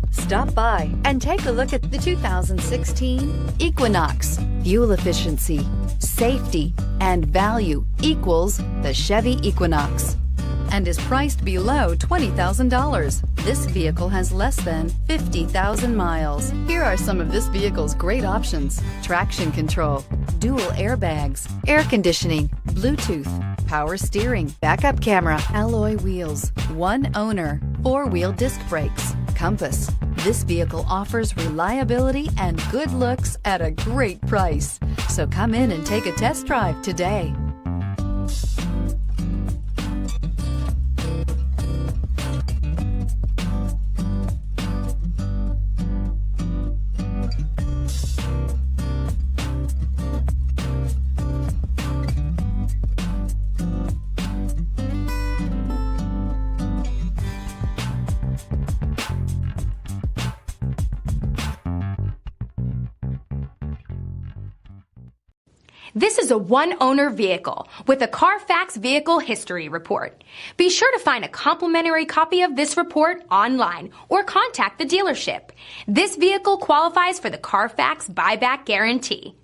Stop by and take a look at the 2016 Equinox. Fuel efficiency, safety, and value equals the Chevy Equinox and is priced below $20,000. This vehicle has less than 50,000 miles. Here are some of this vehicle's great options: traction control, dual airbags, air conditioning, Bluetooth, power steering, backup camera, alloy wheels, one owner, four-wheel disc brakes, compass. This vehicle offers reliability and good looks at a great price. So come in and take a test drive today. This is a one-owner vehicle with a CARFAX Vehicle History Report. Be sure to find a complimentary copy of this report online or contact the dealership. This vehicle qualifies for the CARFAX Buyback Guarantee.